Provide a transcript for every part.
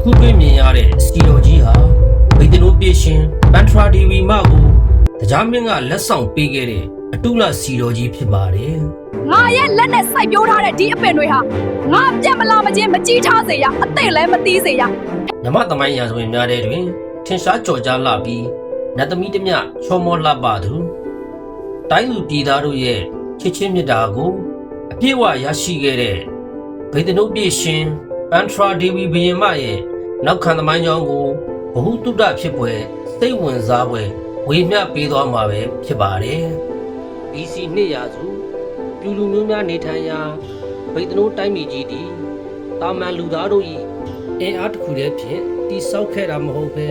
အခုတွေ့မြင်ရတဲ့စီတော်ကြီးဟာဗိတ်တနိုးပြေရှင်ပန်ထရာဒီဝီမကိုတရားမင်းကလက်ဆောင်ပေးခဲ့တဲ့အတုလစီတော်ကြီးဖြစ်ပါတယ် ငါရဲ့လက်နဲ့စိုက်ပျိုးထားတဲ့ဒီအပင်တွေဟာငါပြက်မလာမချင်းမကြီးထားစေရအသိလည်းမသိစေရ နမသမိုင်းရာဇဝင်များတဲ့တွင်ထင်ရှားကြော်ကြားလာပြီးနတ်သမီးတမျှချောမောလှပသူတိုင်းလူပြည်သားတို့ရဲ့ချစ်ချင်းမြတ်တာကိုအပြည့်အဝရရှိခဲ့တဲ့ဗိတ်တနိုးပြေရှင်ပန်ထရာဒီဝီဘုရင်မရဲ့နောက်ခံသမိုင်းကြောင်းကိုဘဟုတုတ္တဖြစ်ပွဲစိတ်ဝင်စားပွဲဝေမျှပေးသွားမှာပဲဖြစ်ပါတယ် BC 2ရာစုပြူလူမျိုးများနေထိုင်ရာဗိတ်တနိုးတိုင်းပြည်ကြီးသည်တာမန်လူသားတို့၏အင်အားတစ်ခုတည်းဖြင့်တိဆောက်ခဲ့တာမဟုတ်ဘဲ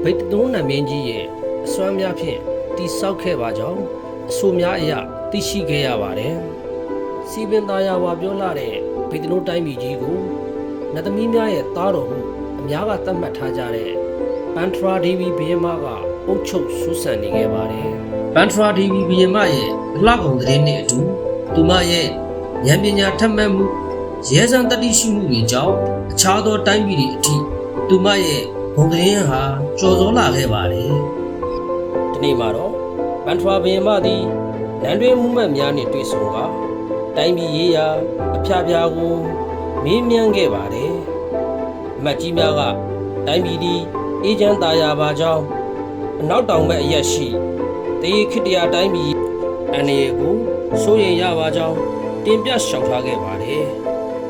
ဗိတ်တနိုးနမင်းကြီးရဲ့အစွမ်းများဖြင့်တိဆောက်ခဲ့ပါကြောင်းအဆိုများအရသိရှိခဲ့ရပါတယ်စီပင်သားရဝါပြောလာတဲ့ဗိတ်တနိုးတိုင်းပြည်ကြီးကိုနတ်သမီးများရဲ့သားတော်ဟုအများကသတ်မှတ်ထားကြတဲ့ပန်ထရာဒီဝီဘုရင်မကအုပ်ချုပ်ဆူဆန်နေခဲ့ပါတယ်ပန်ထရာဒီဝီဘုရင်မရဲ့အလှကုန်သတင်းနဲ့အတူသူမရဲ့ဉာဏ်ပညာထက်မှတ်မှုရဲစံတတိရှိမှုတွေကြောင့်အခြားသောတိုင်းပြည်တွေအထိသူမရဲ့ဂုဏ်သတင်းဟာကျော်စောလာခဲ့ပါတယ်ဒီနေ့မှာတော့ပန်ထရာဘုရင်မသည်လမ်းတွင်မှုမှတ်များနှင့်တွေ့ဆုံကတိုင်းပြည်ရေးရာအဖျားဖျားကိုမေးမြန်းခဲ့ပါတယ်အမတ်ကြီးများကတိုင်းပြည်သည်အေဂျင့်သားရပါကြောင်းအနောက်တောင်ဘက်အရက်ရှိတရေခစ်တရာတိုင်းပြည်အနေကိုစိုးရိမ်ရပါကြောင်းတင်ပြရှောက်ထားခဲ့ပါတယ်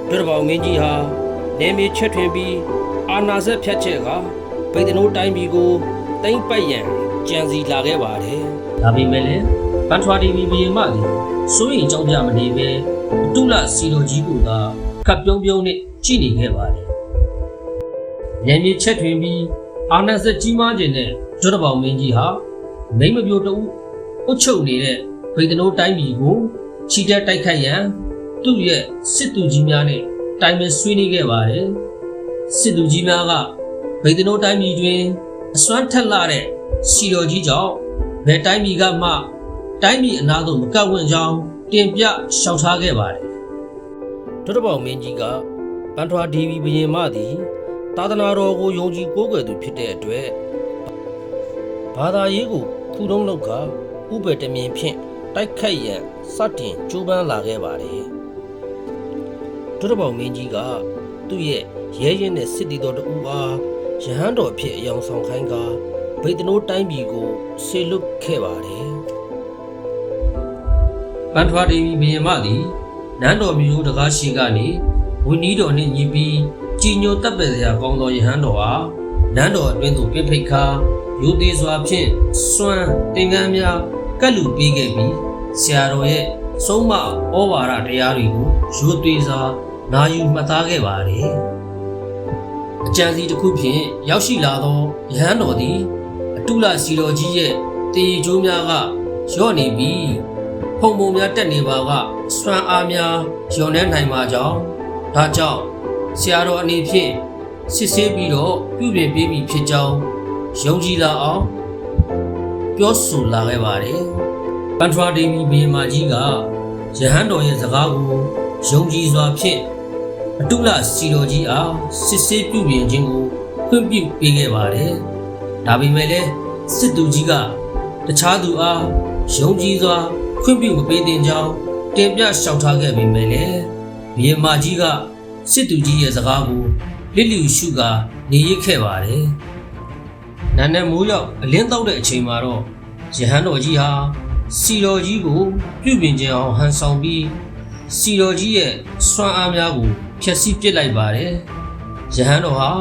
ဒုရဘောင်မင်းကြီးဟာနေမီချက်ထွင်ပြီးအာနာဇက်ဖြတ်ချက်ကဗိတ်တနိုးတိုင်းပြည်ကိုတိမ့်ပတ်ရန်ကြံစီလာခဲ့ပါတယ်ဒါပေမဲ့လည်းပန်ထရာဒီဝီဘုရင်မသည်စိုးရိမ်ကြောင်းကြမနေပဲအတုလစီလိုကြီးကိုသာခပ်ပြုံးပြုံးနဲ့ကြည့်နေခဲ့ပါတယ်နေမီချက်ထွင်ပြီးအာနာဇက်ကြီးမားခြင်းနဲ့ဒုရဘောင်မင်းကြီးဟာမိမပြိုတူအုတ်ချုပ်နေတဲ့ဗိတ်တနိုးတိုင်းပြည်ကိုချီတက်တိုက်ခိုက်ရန်သူ့ရဲ့စစ်သူကြီးများနဲ့တိုင်ပင်ဆွေးနွေးခဲ့ပါတယ်စစ်သူကြီးများကဗိတ်တနိုးတိုင်းပြည်တွင်အစွမ်းထက်လာတဲ့စီတော်ကြီးကြောင့်ဘယ်တိုင်းပြည်ကမှတိုင်းပြည်အနာသို့မကပ်ဝင့်ကြောင်းတင်ပြရှောက်ထားခဲ့ပါတယ်ဒုရဘောင်မင်းကြီးကပန်ထရာဒီဝီဘုရင်မသည်သာသနာတော်ကိုယုံကြည်ကိုးကွယ်သူဖြစ်တဲ့အတွက်ဘာသာရေးကိုခုတုံးလောက်ကဥပဒေတမြင်ဖြင့်တိုက်ခိုက်ရန်စတင်ကြိုးပမ်းလာခဲ့ပါတယ်ဒုရဘောင်မင်းကြီးကသူ့ရဲ့ရဲရင်တဲ့စစ်တီတော်တဦးအားရဟန်းတော်ဖြစ်အယောင်ဆောင်ခိုင်းကဗိတ်တနိုးတိုင်းပြည်ကိုဆေလွတ်ခဲ့ပါတယ်ပန်ထရာဒီဝီဘုရင်မသည်နန်းတော်မျိုးတကားရှိကနေဝင်းနီးတော်နှင့်ညီပြီးကြည်ညိုတပ်ပယ်စရာကောင်းသောရဟန်းတော်အားနန်းတော်အတွင်းသို့ပြဖိတ်ခါရိုသေစွာဖြင့်စွမ်းတင်ကန်းများကတ်လူပေးခဲ့ပြီးဆရာတော်ရဲ့ဆုံးမဩဝါဒတရားတွေကိုရိုသေစွာနာယူမှတ်သားခဲ့ပါတယ်အကြံစီတစ်ခုဖြင့်ရောက်ရှိလာသောရဟန်းတော်သည်အတုလစီတော်ကြီးရဲ့တည်ရည်ကျိုးများကလျော့နေပြီးဖုံပုံများတက်နေပါကစွမ်းအားများလျော့နေနိုင်ပါကြောင်းဒါကြောင့်ဆရာတော်အနေဖြင့်စစ်ဆေးပြီးတော့ပြုပြင်ပေးပြီးဖြစ်ကြောင်းယုံကြည်လာအောင်ပြောဆိုလာခဲ့ပါတယ်ပန်ထရာဒီဝီဘုရင်မကြီးကရဟန်းတော်ရဲ့စကားကိုယုံကြည်စွာဖြင့်အတုလစီတော်ကြီးအားစစ်ဆေးပြုပြင်ခြင်းကိုခွင့်ပြုပေးခဲ့ပါတယ်ဒါပေမဲ့လည်းစစ်သူကြီးကတခြားသူအားယုံကြည်စွာခွင့်ပြုမပေးသင့်ကြောင်းတင်ပြလျှောက်ထားခဲ့ပေမဲ့လည်းဘုရင်မကြီးကစစ်သူကြီးရဲ့စကားကိုလစ်လျူရှုကာနေရခဲ့ပါတယ်။နာနဲ့မိုးရောက်အလင်းတောက်တဲ့အချိန်မှာတော့ရဟန်းတော်ကြီးဟာစီတော်ကြီးကိုပြုပြင်ခြင်းအောင်ဟန်ဆောင်ပြီးစီတော်ကြီးရဲ့စွမ်းအားများကိုဖျက်ဆီးပစ်လိုက်ပါတယ်။ရဟန်းတော်ဟာ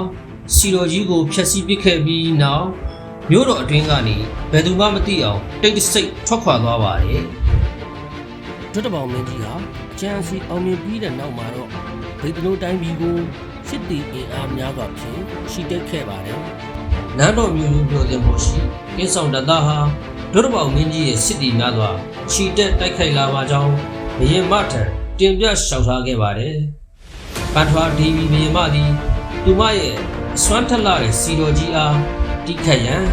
စီတော်ကြီးကိုဖျက်ဆီးပစ်ခဲ့ပြီးနောက်မြို့တော်အတွင်းကနေဘယ်သူမှမသိအောင်တိတ်တဆိတ်ထွက်ခွာသွားပါတယ်။ဒုတဘောင်မင်းကြီးဟာကျန်စီအောင်မြင်ပြီးတဲ့နောက်မှာတော့ဗိတ်တနိုးတိုင်းပြည်ကိုစစ်တီအင်အားများစွာဖြင့်ချီတက်ခဲ့ပါတယ်။နန်းတော်မျိုးမျိုးပြောတဲ့မို့ရှိကင်းဆောင်တသားဟာဒုတဘောင်မင်းကြီးရဲ့စစ်တီများစွာချီတက်တိုက်ခိုက်လာပါကြောင်းဘုရင်မထံတင်ပြလျှောက်ထားခဲ့ပါတယ်။ပန်ထရာဒီဝီဘုရင်မသည်သူမရဲ့အစွမ်းထက်လာတဲ့စီတော်ကြီးအားတိခတ်ရန်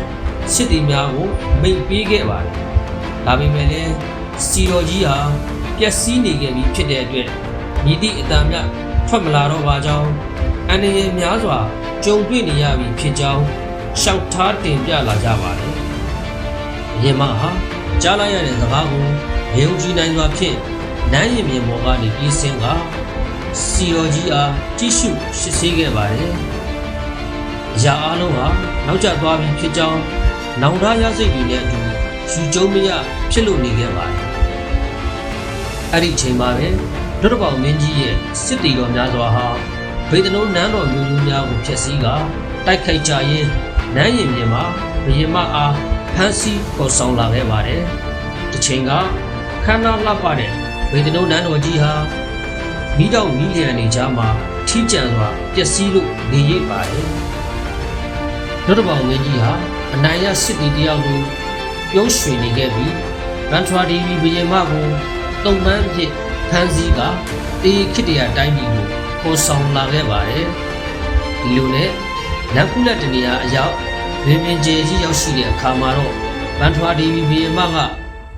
စစ်တီများကိုမိန့်ပေးခဲ့ပါတယ်။ဒါပေမဲ့လည်းစီတော်ကြီးဟာပျက်စီးနေခဲ့ပြီးဖြစ်တဲ့အတွက်မြည်သည့်အတန်မြထွက်မလာတော့ပါကြောင်းအန္တရာယ်များစွာ ကြုံတွေ့နေရပြီဖြစ်ကြောင်းရှောက်ထားတင်ပြလာကြပါတယ်။ဘုရင်မဟာကြားလိုက်ရတဲ့စကားကိုယုံကြည်နိုင်စွာဖြင့်နန်းရင်မြေပေါ်ကနေပြေးဆင်းကစီရောကြီးအားကြည့်ရှုစစ်ဆေးခဲ့ပါတယ်။အရာအလုံးဟာနောက်ကျသွားပြီဖြစ်ကြောင်းနောင်တရစိတ်တွေနဲ့အတူယူကျုံမရဖြစ်လို့နေခဲ့ပါတယ်။အဲ့ဒီအချိန်မှာပဲဒုတဘောင်မင်းကြီးရဲ့စစ်တီတော်များစွာဟာဗေဒနုံနန်းတော်မျိုးမျိုးများကိုဖျက်ဆီးကတိုက်ခိုက်ကြရင်းနန်းရင်ပြင်မှာဘုရင်မအားဖမ်းဆီးပေါ်ဆောင်လာခဲ့ပါတယ်။တစ်ချိန်ကခန္ဓာလှပတဲ့ဗေဒနုံနန်းတော်ကြီးဟာမိတော့မိလျံနေကြမှာထီးကျန်စွာပျက်စီးလို့နေရပါတယ်။ဒုတဘောင်မင်းကြီးဟာအနိုင်ရစစ်တီတယောက်ကိုပြုံးရွှေနေခဲ့ပြီးဗန်ထရာဒီဗီဘုရင်မကိုတုံ့ပန်းဖြစ်ဖမ်းဆီးကတေးခိတ္တရာတိုင်းပြည်ကိုပေါ်ဆောင်လာခဲ့ပါတယ်။ဒီလိုနဲ့နတ်ကုလတနေရာအရောက်ဗင်ပင်ကျဲကြီးရောက်ရှိတဲ့အခါမှာတော့ဗန်ထရာဒီဗီဘုရင်မက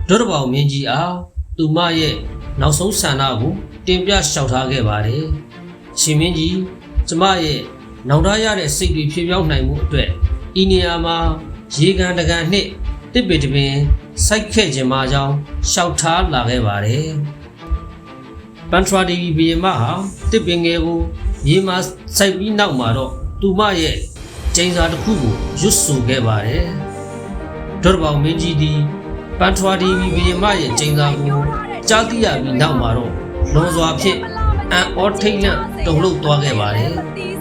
ဒုတဘောင်မင်းကြီးအားသူမရဲ့နောက်ဆုံးဆန္ဒကိုတင်ပြလျှောက်ထားခဲ့ပါတယ်။ရှင်မင်းကြီးကျမရဲ့နောင်တရတဲ့စိတ်တွေဖြေပြောင်းနိုင်မှုအတွက်ဤနေရာမှာရေကန်တကန်နှင့်တစ်ပေတပင်စိုက်ခဲ့ခြင်းမကြောင်းလျှောက်ထားလာခဲ့ပါတယ်။ပန်ထရာဒီဗီဘီယမဟာတစ်ပင်ငယ်ကိုရေမှာစိုက်ပြီးနောက်မှာတော့သူမရဲ့ကျင်းစာတစ်ခုကိုရွတ်ဆိုခဲ့ပါတယ်။ဒုတဘောင်မင်းကြီးသည်ပန်ထရာဒီဗီဘီယမရဲ့ကျင်းစာကိုကြားသိရပြီးနောက်မှာတော့လွန်စွာဖြင့်အန်အောထိတ်လန့်တုန်လှုပ်သွားခဲ့ပါတယ်။